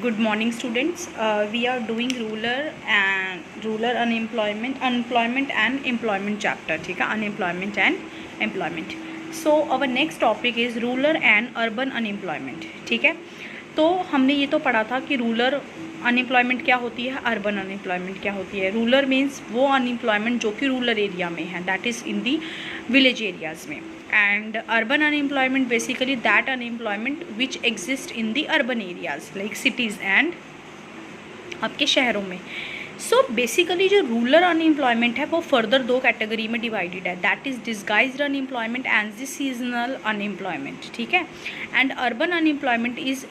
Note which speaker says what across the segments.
Speaker 1: Good morning, students. We are doing rural unemployment and employment chapter. ठीक है, unemployment and employment. So our next topic is rural and urban unemployment. ठीक है, तो हमने ये तो पढ़ा था कि रूरल अनएम्प्लॉयमेंट क्या होती है, अर्बन अनएम्प्लॉयमेंट क्या होती है. रूरल मीन्स वो अनएम्प्लॉयमेंट जो कि रूरल एरिया में है, that is in the village areas में. And urban unemployment basically that unemployment which exist in the urban areas like cities and आपके शहरों में. सो बेसिकली जो रूरल अनएम्प्लॉयमेंट है वो फर्दर दो कैटेगरी में डिवाइडेड है, that is disguised unemployment and the seasonal unemployment. ठीक है, and urban unemployment is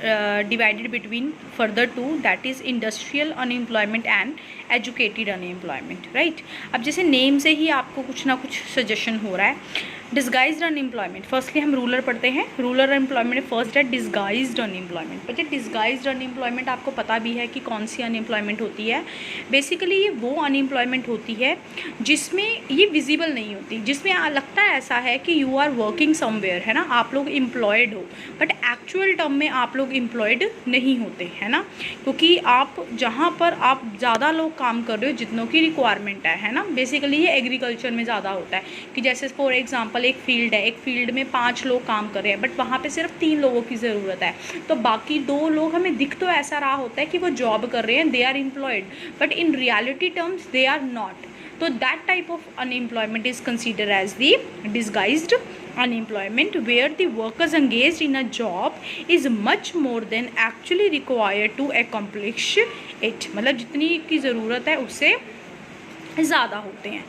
Speaker 1: divided between further two, that is industrial unemployment and educated unemployment. Right, अब जैसे नेम से ही आपको कुछ ना कुछ सजेशन हो रहा है. डिस्गाइज्ड अनएम्प्लॉयमेंट, फर्स्टली हम रूरल पढ़ते हैं. रूरल अनएम्प्लॉयमेंट फर्स्ट है डिस्गाइज्ड अनएम्प्लॉयमेंट. बच्चे डिस्गाइज्ड अनएम्प्लॉयमेंट आपको पता भी है कि कौन सी अनएम्प्लॉयमेंट होती है. बेसिकली ये वो अनएम्प्लॉयमेंट होती है जिसमें ये विजिबल नहीं होती, जिसमें लगता है ऐसा है कि यू आर वर्किंग समवेयर, है ना, आप लोग एम्प्लॉयड हो, बट एक्चुअल टर्म में आप लोग एम्प्लॉयड नहीं होते, है ना, क्योंकि आप जहाँ पर आप ज़्यादा लोग काम कर रहे हो जितनों की रिक्वायरमेंट है ना. बेसिकली ये एग्रीकल्चर में ज़्यादा होता है कि जैसे फॉर एग्जाम्पल एक फील्ड है, एक फील्ड में 5 लोग काम कर रहे हैं, बट वहाँ पे सिर्फ 3 लोगों की ज़रूरत है, तो बाकी 2 लोग हमें दिख तो ऐसा रहा होता है कि वो जॉब कर रहे हैं, they are employed, but in reality terms they are not. तो that type of unemployment is consider as the disguised unemployment where the workers engaged in a job is much more than actually required to accomplish it. मतलब जितनी की ज़रूरत है उससे ज़्यादा होते हैं.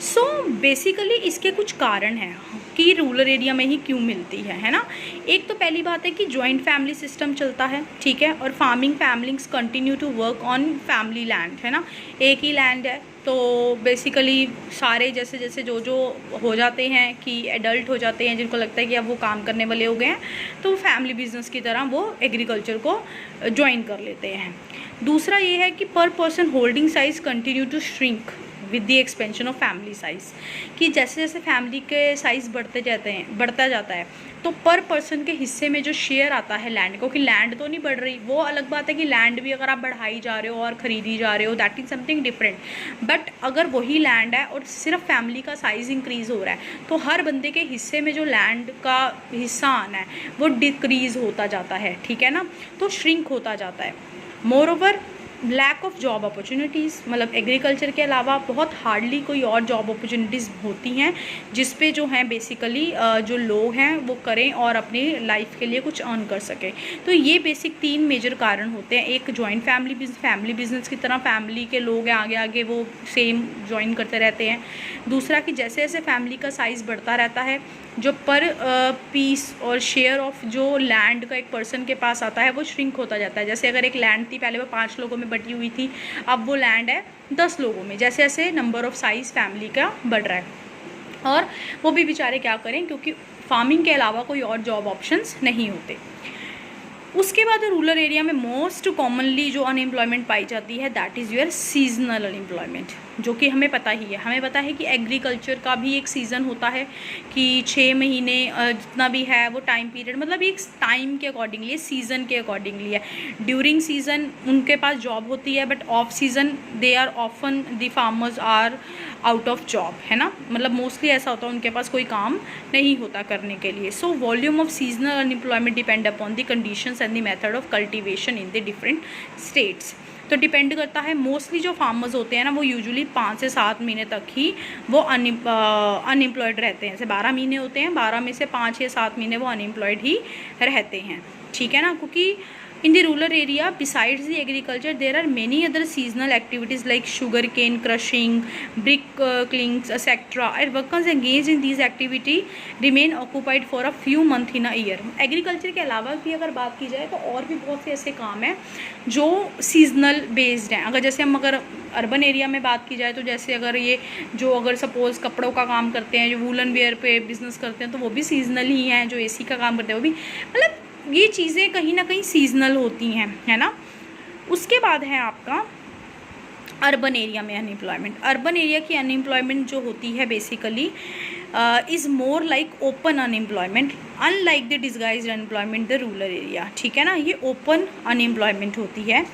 Speaker 1: सो बेसिकली इसके कुछ कारण हैं कि रूरल एरिया में ही क्यों मिलती है ना. एक तो पहली बात है कि जॉइंट फैमिली सिस्टम चलता है, ठीक है, और farming families continue to work on family land, है ना, एक ही लैंड है. तो बेसिकली सारे जैसे जैसे जो जो हो जाते हैं कि एडल्ट हो जाते हैं, जिनको लगता है कि अब वो काम करने वाले हो गए हैं, तो फैमिली बिजनेस की तरह वो एग्रीकल्चर को ज्वाइन कर लेते हैं. दूसरा ये है कि per person holding size continue to shrink with the expansion of family size, कि जैसे जैसे फैमिली के साइज़ बढ़ता जाता है तो पर पर्सन के हिस्से में जो शेयर आता है लैंड को, कि लैंड तो नहीं बढ़ रही, वो अलग बात है कि लैंड भी अगर आप बढ़ाई जा रहे हो और ख़रीदी जा रहे हो, that is something different. But अगर वही लैंड है और सिर्फ फैमिली का साइज़ इंक्रीज़ हो रहा है, तो हर बंदे के हिस्से में जो लैंड का हिस्सा आना है वो डिक्रीज़ होता जाता है, ठीक है ना, तो श्रिंक होता जाता है. Moreover lack of job opportunities, मतलब एग्रीकल्चर के अलावा बहुत हार्डली कोई और जॉब अपॉर्चुनिटीज़ होती हैं जिस पे जो हैं बेसिकली जो लोग हैं वो करें और अपनी लाइफ के लिए कुछ अर्न कर सकें. तो ये बेसिक 3 मेजर कारण होते हैं. एक जॉइंट फैमिली बिजनेस की तरह फैमिली के लोग हैं आगे आगे वो सेम ज्वाइन करते रहते हैं. दूसरा कि जैसे जैसे फैमिली का साइज़ बढ़ता रहता है, जो पर पीस और शेयर ऑफ जो लैंड का एक पर्सन के पास आता है वो श्रिंक होता जाता है. जैसे अगर एक लैंड थी पहले वो 5 लोगों में बटी हुई थी, अब वो लैंड है 10 लोगों में, जैसे जैसे नंबर ऑफ साइज़ फैमिली का बढ़ रहा है. और वो भी बेचारे क्या करें, क्योंकि फार्मिंग के अलावा कोई और जॉब ऑप्शंस नहीं होते. उसके बाद रूरल एरिया में मोस्ट कॉमनली जो अनएम्प्लॉयमेंट पाई जाती है that is your seasonal unemployment, जो कि हमें पता ही है. हमें पता है कि एग्रीकल्चर का भी एक सीज़न होता है कि 6 महीने जितना भी है वो टाइम पीरियड, मतलब एक टाइम के अकॉर्डिंगली, सीज़न के अकॉर्डिंगली है. ड्यूरिंग सीज़न उनके पास जॉब होती है, but off season they are often the farmers are out of job, है ना, मतलब मोस्टली ऐसा होता है उनके पास कोई काम नहीं होता करने के लिए. So volume of seasonal unemployment depend upon the conditions and the method of cultivation in the different states. तो डिपेंड करता है. मोस्टली जो फार्मर्स होते हैं ना वो यूजुअली 5 से 7 महीने तक ही वो अनएम्प्लॉयड रहते हैं. जैसे 12 महीने होते हैं, 12 में से 5 या 7 महीने वो अनएम्प्लॉयड ही रहते हैं, ठीक है ना. क्योंकि in the rural area besides the agriculture there are many other seasonal activities like sugar cane crushing, brick clinks, etc. and workers engaged in these activity remain occupied for a few months in a year. Agriculture के अलावा भी अगर बात की जाए तो और भी बहुत से ऐसे काम हैं जो सीजनल बेस्ड हैं. अगर अर्बन एरिया में बात की जाए तो जैसे अगर सपोज़ कपड़ों का काम करते हैं, जो वूलन वेयर पे बिजनेस करते हैं, तो वो भी सीजनल ही हैं. जो एसी का काम करते हैं वो भी, मतलब ये चीज़ें कहीं ना कहीं सीजनल होती हैं, है ना. उसके बाद है आपका अर्बन एरिया में अनएम्प्लॉयमेंट. अर्बन एरिया की अनएम्प्लॉयमेंट जो होती है basically is more like open unemployment unlike the disguised unemployment the rural area, ठीक है ना, ये ओपन अनएम्प्लॉयमेंट होती है।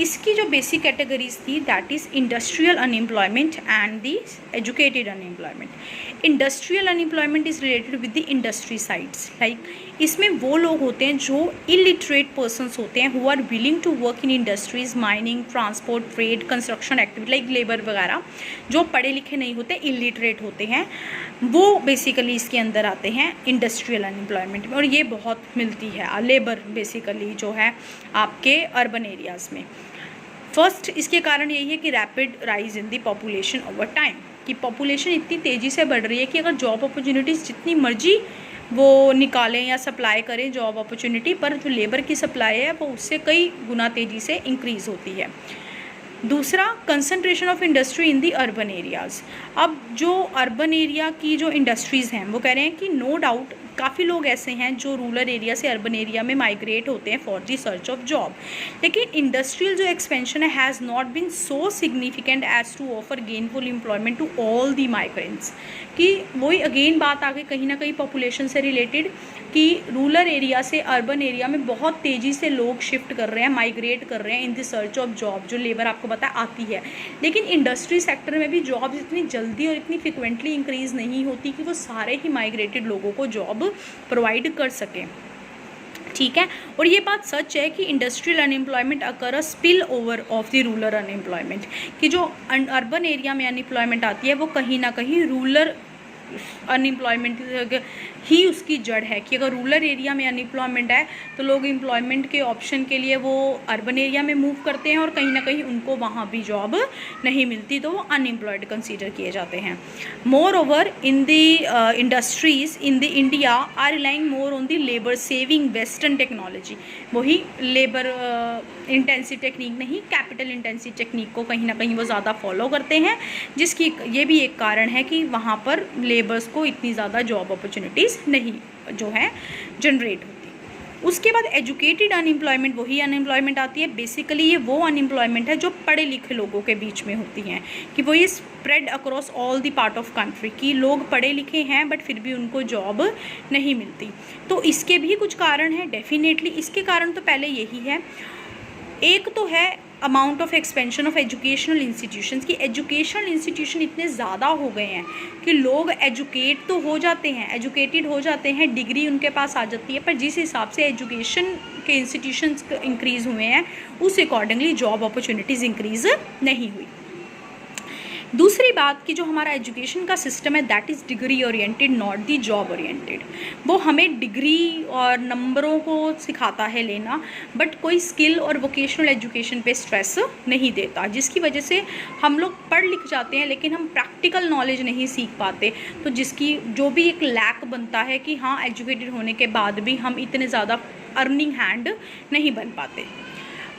Speaker 1: इसकी जो बेसिक कैटेगरीज थी that is industrial unemployment and the educated unemployment. Industrial unemployment is related with the industry sides, like इसमें वो लोग होते हैं जो इलिटरेट पर्सन्स होते हैं who are willing to work in industries, mining, transport, trade, construction activity, like labour वगैरह, जो पढ़े लिखे नहीं होते, इलिटरेट होते हैं, वो बेसिकली इसके अंदर आते हैं इंडस्ट्रियल अनएम्प्लॉयमेंट में। और ये बहुत मिलती है लेबर बेसिकली जो है आपके अर्बन एरियाज़ में। फर्स्ट इसके कारण यही है कि rapid rise in the population over time, कि पॉपुलेशन इतनी तेज़ी से बढ़ रही है कि अगर जॉब अपॉर्चुनिटीज़ जितनी मर्जी वो निकालें या सप्लाई करें जॉब अपॉर्चुनिटी, पर जो लेबर की सप्लाई है वो उससे कई गुना तेज़ी से इंक्रीज़ होती है। दूसरा, concentration of industry in the urban areas. अब जो अर्बन एरिया की जो इंडस्ट्रीज़ हैं वो कह रहे हैं कि नो डाउट काफ़ी लोग ऐसे हैं जो रूरल एरिया से अर्बन एरिया में माइग्रेट होते हैं for the search of job, लेकिन इंडस्ट्रियल जो एक्सपेंशन है has not been so significant as to offer gainful employment to all the migrants. कि वही अगेन बात आ गई कहीं ना कहीं पॉपुलेशन से रिलेटेड, कि रूरल एरिया से अर्बन एरिया में बहुत तेज़ी से लोग शिफ्ट कर रहे हैं, माइग्रेट कर रहे हैं in the search of job, जो लेबर आपको पता है आती है, लेकिन इंडस्ट्री सेक्टर में भी जॉब्स इतनी जल्दी और इतनी फ्रिक्वेंटली इंक्रीज़ नहीं होती कि वो सारे ही माइग्रेटेड लोगों को जॉब प्रोवाइड कर सकें, ठीक है। और ये बात सच है कि industrial unemployment occur a spill over of the rural unemployment, कि जो अर्बन एरिया में अनएम्प्लॉयमेंट आती है वो कहीं ना कहीं रूरल अनएम्प्लॉयमेंट ही उसकी जड़ है, कि अगर रूरल एरिया में अनएम्प्लॉयमेंट है तो लोग एम्प्लॉयमेंट के ऑप्शन के लिए वो अर्बन एरिया में मूव करते हैं और कहीं ना कहीं उनको वहाँ भी जॉब नहीं मिलती तो वो अनएम्प्लॉयड कंसीडर किए जाते हैं। Moreover in the industries in the India are relying more on the labour saving western technology, वही लेबर इंटेंसिव टेक्निक नहीं, कैपिटल इंटेंसिव टेक्निक को कहीं ना कहीं वो ज़्यादा फॉलो करते हैं, जिसकी ये भी एक कारण है कि वहाँ पर लेबर्स को इतनी ज़्यादा जॉब अपॉर्चुनिटीज़ नहीं जो है जनरेट होती। उसके बाद एजुकेटेड अनएम्प्लॉयमेंट, वही अनएम्प्लॉयमेंट आती है, बेसिकली ये वो अनएम्प्लॉयमेंट है जो पढ़े लिखे लोगों के बीच में होती हैं, कि वो ये spread across all the part of country, कि लोग पढ़े लिखे हैं बट फिर भी उनको जॉब नहीं मिलती। तो इसके भी कुछ कारण हैं डेफिनेटली। इसके कारण तो पहले यही है, एक तो है amount of expansion of educational institutions, की एजुकेशनल इंस्टीट्यूशन इतने ज़्यादा हो गए हैं कि लोग एजुकेट तो हो जाते हैं, एजुकेटेड हो जाते हैं, डिग्री उनके पास आ जाती है, पर जिस हिसाब से एजुकेशन के इंस्टीट्यूशंस इंक्रीज़ हुए हैं उस अकॉर्डिंगली जॉब अपॉर्चुनिटीज़ इंक्रीज़ नहीं हुई। दूसरी बात कि जो हमारा एजुकेशन का सिस्टम है that is degree oriented not the job oriented. वो हमें डिग्री और नंबरों को सिखाता है लेना, बट कोई स्किल और वोकेशनल एजुकेशन पे स्ट्रेस नहीं देता, जिसकी वजह से हम लोग पढ़ लिख जाते हैं लेकिन हम प्रैक्टिकल नॉलेज नहीं सीख पाते, तो जिसकी जो भी एक लैक बनता है कि हाँ एजुकेटेड होने के बाद भी हम इतने ज़्यादा अर्निंग हैंड नहीं बन पाते।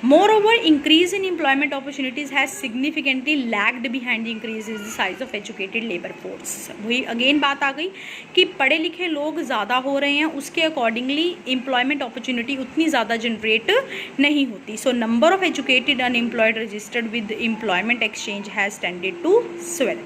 Speaker 1: Moreover, increase in employment opportunities has significantly lagged behind the increase in the size of educated labor force। वही अगेन बात आ गई कि पढ़े लिखे लोग ज़्यादा हो रहे हैं, उसके अकॉर्डिंगली एम्प्लॉयमेंट अपॉर्चुनिटी उतनी ज़्यादा जनरेट नहीं होती। So number of educated unemployed registered with employment exchange has tended to swell.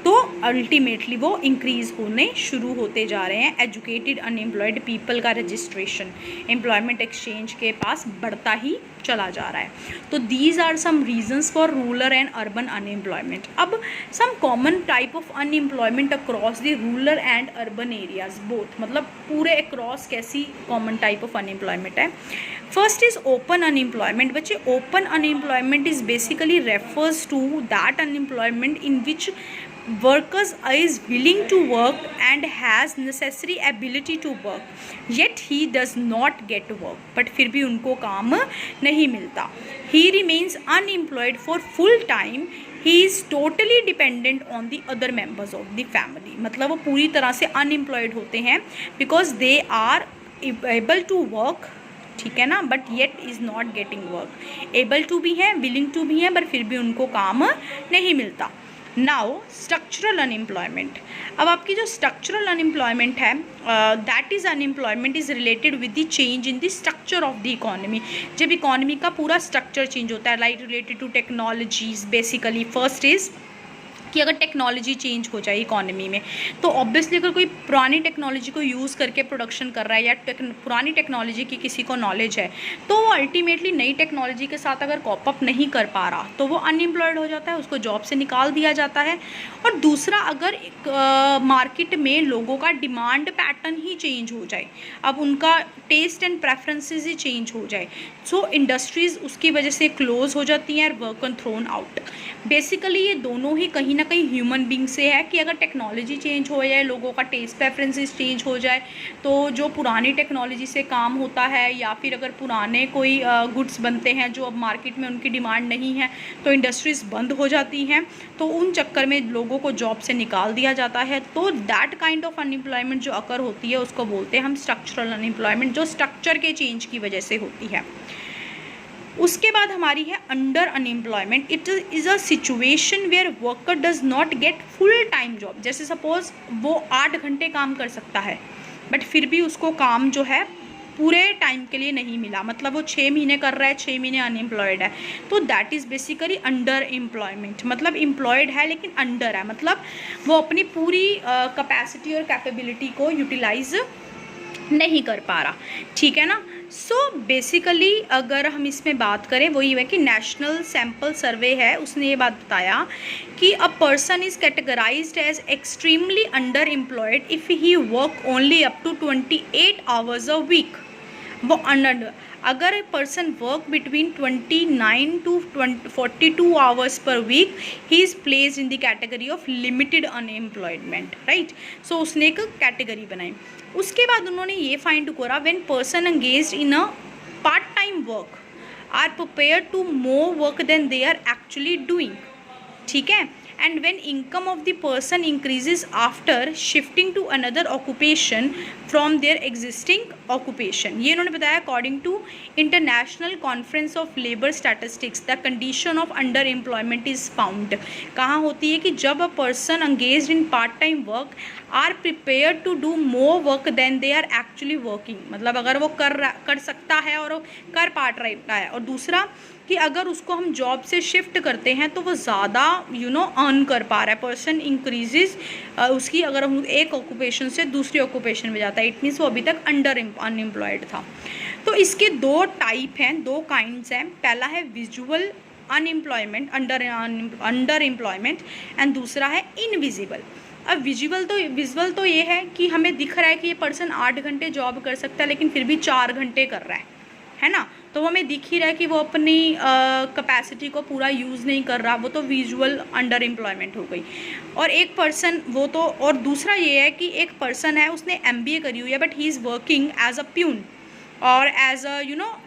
Speaker 1: तो अल्टीमेटली वो इंक्रीज़ होने शुरू होते जा रहे हैं, एजुकेटेड अनएम्प्लॉयड पीपल का रजिस्ट्रेशन एम्प्लॉयमेंट एक्सचेंज के पास बढ़ता ही चला जा रहा है। तो these are some reasons for rural and urban unemployment. अब some common type of unemployment across the rural and urban areas both, मतलब पूरे अक्रॉस कैसी कॉमन टाइप ऑफ अनएम्प्लॉयमेंट है। First is open unemployment. बच्चे open unemployment is basically refers to that unemployment in which workers is willing to work and has necessary ability to work, yet he does not get work, but फिर भी उनको काम नहीं मिलता। he remains unemployed for full time, he is totally dependent on the other members of the family। मतलब वो पूरी तरह से unemployed होते हैं because they are able to work, ठीक है ना, but yet is not getting work. Able to भी हैं, विलिंग टू भी हैं, पर फिर भी उनको काम नहीं मिलता। Now structural unemployment. अब आपकी जो स्ट्रक्चरल अनएम्प्लॉयमेंट है that is unemployment is related with the change in the structure of the economy. जब इकोनॉमी का पूरा स्ट्रक्चर चेंज होता है, like related to technologies basically. First is कि अगर टेक्नोलॉजी चेंज हो जाए इकोनॉमी में, तो ऑब्वियसली अगर कोई पुरानी टेक्नोलॉजी को यूज़ करके प्रोडक्शन कर रहा है या पुरानी टेक्नोलॉजी की किसी को नॉलेज है, तो वो अल्टीमेटली नई टेक्नोलॉजी के साथ अगर कॉप अप नहीं कर पा रहा तो वो अनएम्प्लॉयड हो जाता है, उसको जॉब से निकाल दिया जाता है। और दूसरा, अगर मार्केट में लोगों का डिमांड पैटर्न ही चेंज हो जाए, अब उनका टेस्ट एंड प्रेफरेंसेस ही चेंज हो जाए, सो इंडस्ट्रीज़ उसकी वजह से क्लोज हो जाती हैं, वर्क थ्रोन आउट। बेसिकली ये दोनों ही कहीं ना कहीं ह्यूमन बींग से है कि अगर टेक्नोलॉजी चेंज हो जाए, लोगों का टेस्ट प्रेफरेंसेस चेंज हो जाए, तो जो पुरानी टेक्नोलॉजी से काम होता है या फिर अगर पुराने कोई गुड्स बनते हैं जो अब मार्केट में उनकी डिमांड नहीं है, तो इंडस्ट्रीज़ बंद हो जाती हैं, तो उन चक्कर में लोगों को जॉब से निकाल दिया जाता है। तो दैट काइंड ऑफ अनएम्प्लॉयमेंट जो अकर होती है उसको बोलते हैं हम स्ट्रक्चरल अनएम्प्लॉयमेंट, जो स्ट्रक्चर के चेंज की वजह से होती है। उसके बाद हमारी है under unemployment. It is a situation where worker does not get full time job. जैसे सपोज वो 8 घंटे काम कर सकता है बट फिर भी उसको काम जो है पूरे टाइम के लिए नहीं मिला, मतलब वो 6 महीने कर रहा है, 6 महीने अनएम्प्लॉयड है, तो that is basically under employment. मतलब एम्प्लॉयड है लेकिन अंडर है, मतलब वो अपनी पूरी कैपेसिटी और कैपेबिलिटी को यूटिलाइज नहीं कर पा रहा, ठीक है ना। सो बेसिकली अगर हम इसमें बात करें, वो ये है कि नेशनल सैम्पल सर्वे है, उसने ये बात बताया कि a person is categorized as extremely under employed if he work only up to 28 hours a week. वो अगर a person work between 29 to 42 hours per week, he is placed in the category of limited unemployment, right. So उसने एक category बनाई। उसके बाद उन्होंने ये find करा, when person engaged in a part time work are prepared to more work than they are actually doing, ठीक है। And when income of the person increases after shifting to another occupation from their existing occupation. ये इन्होंने बताया according to international conference of labour statistics the condition of under employment is found. कहाँ होती है कि जब a person engaged in part time work are prepare to do more work than they are actually working, मतलब अगर वो कर सकता है और कर पा रहा है। और दूसरा कि अगर उसको हम जॉब से शिफ्ट करते हैं तो वो ज़्यादा अर्न कर पा रहा है, पर्सन इंक्रीजेज उसकी, अगर हम एक ऑक्यूपेशन से दूसरी ऑक्यूपेशन में जाता है, इट मीन्स वो अभी तक अनएम्प्लॉयड था। तो इसके 2 टाइप हैं, 2 काइंड्स हैं। पहला है visual unemployment, under employment, and दूसरा है इनविजिबल। अब विजुअल तो ये है कि हमें दिख रहा है कि ये पर्सन 8 घंटे जॉब कर सकता है लेकिन फिर भी 4 घंटे कर रहा है ना, तो वो हमें दिख ही रहा है कि वो अपनी कैपेसिटी को पूरा यूज़ नहीं कर रहा, वो तो विजुअल अंडर एम्प्लॉयमेंट हो गई। और एक पर्सन वो तो, और दूसरा ये है कि एक पर्सन है, उसने MBA करी हुई है but he is working as a peon और as a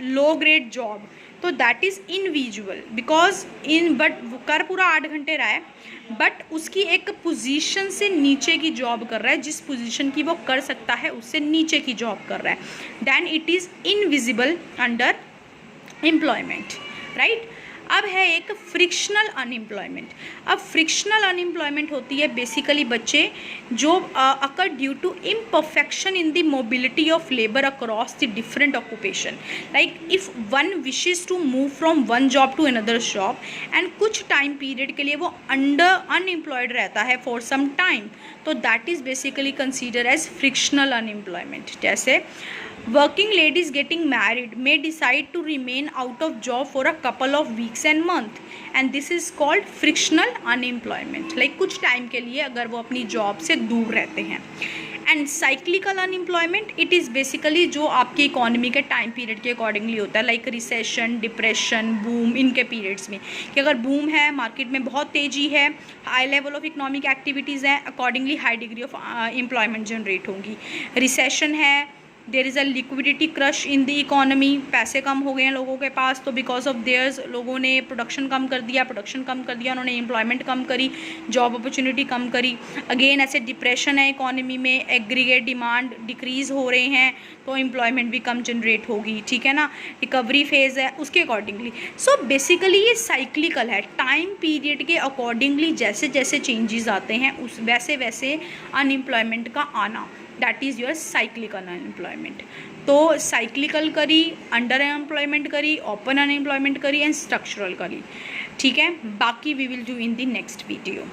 Speaker 1: low grade job, तो that is invisible because but वो कर पूरा 8 घंटे रहा है बट उसकी एक पोजीशन से नीचे की जॉब कर रहा है, जिस पोजीशन की वो कर सकता है उससे नीचे की जॉब कर रहा है, then it is invisible under employment, right. अब है एक फ्रिक्शनल अनएम्प्लॉयमेंट। अब फ्रिक्शनल अनएम्प्लॉयमेंट होती है बेसिकली बच्चे जो occur due to imperfection in the mobility of labour across the different occupation, like if one wishes to move from one job to another job and कुछ time period के लिए वो unemployed रहता है फॉर सम टाइम, तो that is basically consider as frictional unemployment. जैसे working ladies getting married may decide to remain out of job for a couple of weeks and month and this is called frictional unemployment, like कुछ time के लिए अगर वो अपनी job से दूर रहते हैं। And cyclical unemployment, it is basically जो आपकी इकोनॉमी के टाइम पीरियड के अकॉर्डिंगली होता है, लाइक रिसेशन, डिप्रेशन, बूम, इनके पीरियड्स में, कि अगर बूम है, मार्केट में बहुत तेज़ी है, high level of economic activities हैं, accordingly high degree of employment generate होंगी। रिसेशन है, there is a liquidity crush in the economy, पैसे कम हो गए हैं लोगों के पास, तो बिकॉज ऑफ देयर्स लोगों ने प्रोडक्शन कम कर दिया, उन्होंने एम्प्लॉयमेंट कम करी, जॉब अपॉर्चुनिटी कम करी। अगेन ऐसे डिप्रेशन है इकोनॉमी में, एग्रीगेट डिमांड डिक्रीज़ हो रहे हैं तो एम्प्लॉयमेंट भी कम जनरेट होगी, ठीक है ना। रिकवरी फेज़ है उसके अकॉर्डिंगली। सो बेसिकली ये साइक्लिकल है, टाइम पीरियड के अकॉर्डिंगली जैसे जैसे चेंजेस आते हैं उस वैसे वैसे अनएम्प्लॉयमेंट का आना, that is your cyclical unemployment. तो साइक्लिकल करी, अंडर अनएम्प्लॉयमेंट करी, ओपन अनएम्प्लॉयमेंट करी एंड स्ट्रक्चरल करी, ठीक है। बाकी we will do in the next video.